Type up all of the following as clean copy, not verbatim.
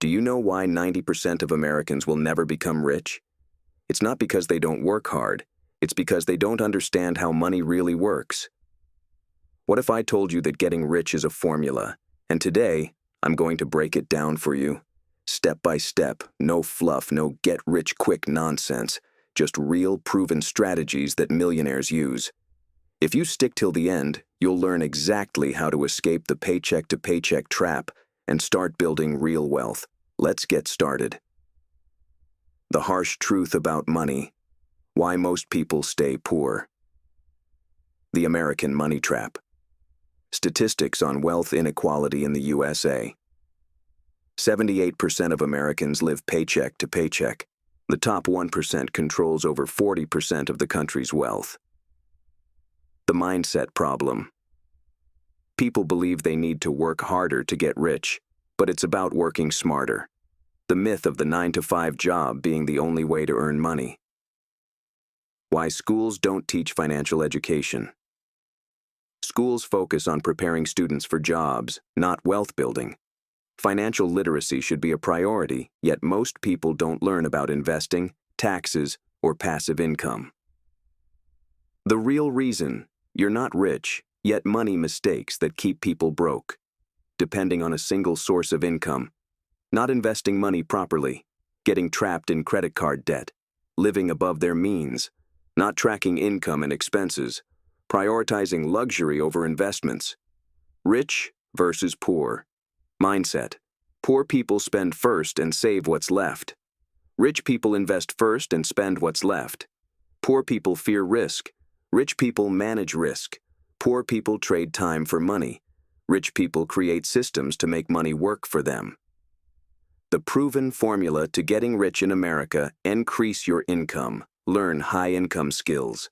Do you know why 90% of Americans will never become rich? It's not because they don't work hard. It's because they don't understand how money really works. What if I told you that getting rich is a formula, and today, I'm going to break it down for you. Step by step, no fluff, no get-rich-quick nonsense, just real, proven strategies that millionaires use. If you stick till the end, you'll learn exactly how to escape the paycheck-to-paycheck trap and start building real wealth. Let's get started. The harsh truth about money. Why most people stay poor. The American money trap. Statistics on wealth inequality in the USA. 78% of Americans live paycheck to paycheck. The top 1% controls over 40% of the country's wealth. The mindset problem. People believe they need to work harder to get rich, but it's about working smarter. The myth of the 9-to-5 job being the only way to earn money. Why schools don't teach financial education. Schools focus on preparing students for jobs, not wealth building. Financial literacy should be a priority, yet most people don't learn about investing, taxes, or passive income. The real reason: you're not rich, yet money mistakes that keep people broke. Depending on a single source of income, not investing money properly, getting trapped in credit card debt, living above their means, not tracking income and expenses, prioritizing luxury over investments. Rich versus poor. Mindset. Poor people spend first and save what's left. Rich people invest first and spend what's left. Poor people fear risk. Rich people manage risk. Poor people trade time for money. Rich people create systems to make money work for them. The proven formula to getting rich in America: increase your income, learn high-income skills.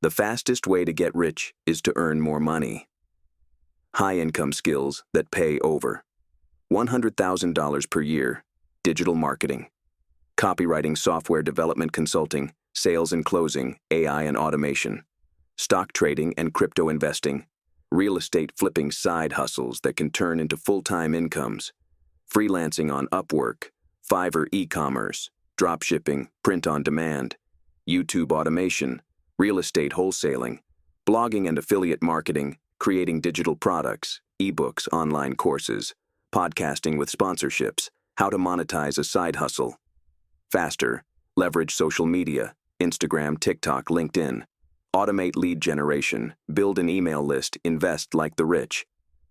The fastest way to get rich is to earn more money. High-income skills that pay over $100,000 per year. Digital marketing, copywriting, software development, consulting, sales and closing, AI and automation, stock trading and crypto investing, real estate flipping, side hustles that can turn into full-time incomes, freelancing on Upwork, Fiverr, e-commerce, dropshipping, print on demand, YouTube automation, real estate wholesaling, blogging and affiliate marketing, creating digital products, ebooks, online courses, podcasting with sponsorships, how to monetize a side hustle. Faster, leverage social media, Instagram, TikTok, LinkedIn. Automate lead generation, build an email list, invest like the rich.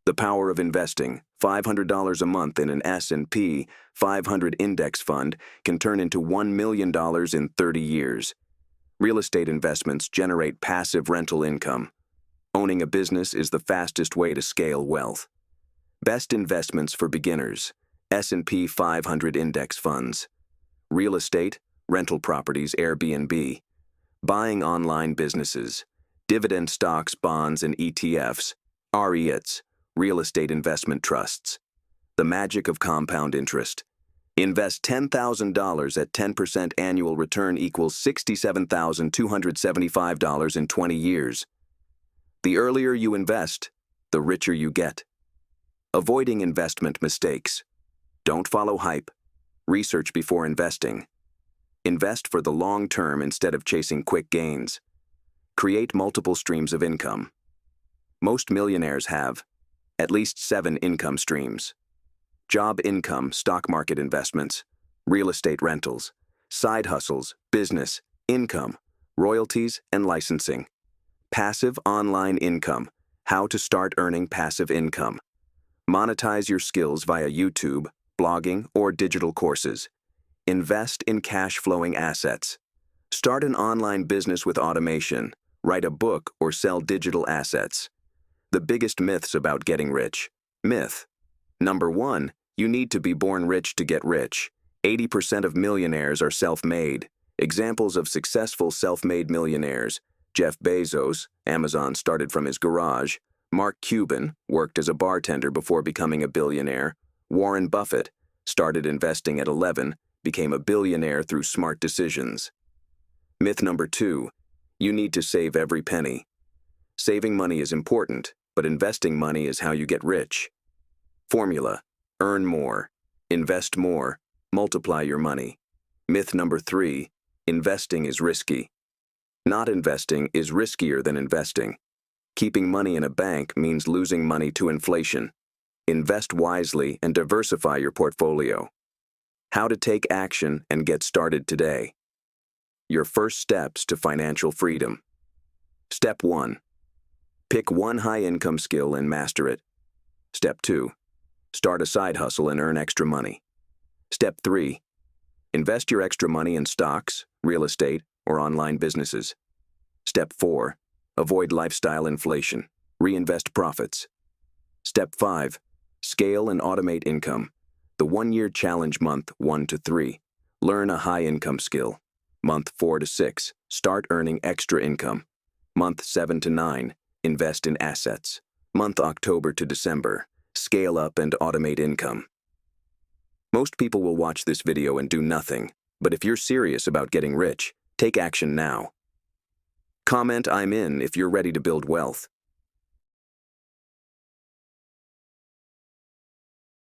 The power of investing: $500 a month in an S&P 500 index fund can turn into $1 million in 30 years. Real estate investments generate passive rental income. Owning a business is the fastest way to scale wealth. Best investments for beginners: S&P 500 index funds. Real estate, rental properties, Airbnb. Buying online businesses, dividend stocks, bonds, and ETFs, REITs, real estate investment trusts. The magic of compound interest. Invest $10,000 at 10% annual return equals $67,275 in 20 years. The earlier you invest, the richer you get. Avoiding investment mistakes. Don't follow hype. Research before investing. Invest for the long term instead of chasing quick gains. Create multiple streams of income. Most millionaires have at least 7 income streams. Job income, stock market investments, real estate rentals, side hustles, business, income, royalties, and licensing. Passive online income, how to start earning passive income. Monetize your skills via YouTube, blogging, or digital courses. Invest in cash-flowing assets. Start an online business with automation. Write a book or sell digital assets. The biggest myths about getting rich. Myth. Number 1, you need to be born rich to get rich. 80% of millionaires are self-made. Examples of successful self-made millionaires: Jeff Bezos, Amazon started from his garage. Mark Cuban worked as a bartender before becoming a billionaire. Warren Buffett started investing at 11, became a billionaire through smart decisions. Myth number 2, you need to save every penny. Saving money is important, but investing money is how you get rich. Formula: earn more. Invest more. Multiply your money. Myth number 3, investing is risky. Not investing is riskier than investing. Keeping money in a bank means losing money to inflation. Invest wisely and diversify your portfolio. How to take action and get started today. Your first steps to financial freedom. Step 1. Pick one high-income skill and master it. Step 2. Start a side hustle and earn extra money. Step 3. Invest your extra money in stocks, real estate, or online businesses. Step 4. Avoid lifestyle inflation. Reinvest profits. Step 5. Scale and automate income. The 1-year challenge month 1 to 3. Learn a high-income skill. Month 4 to 6. Start earning extra income. Month 7 to 9. Invest in assets. Month October to December. Scale up and automate income. Most people will watch this video and do nothing, but if you're serious about getting rich, take action now. Comment "I'm in" if you're ready to build wealth.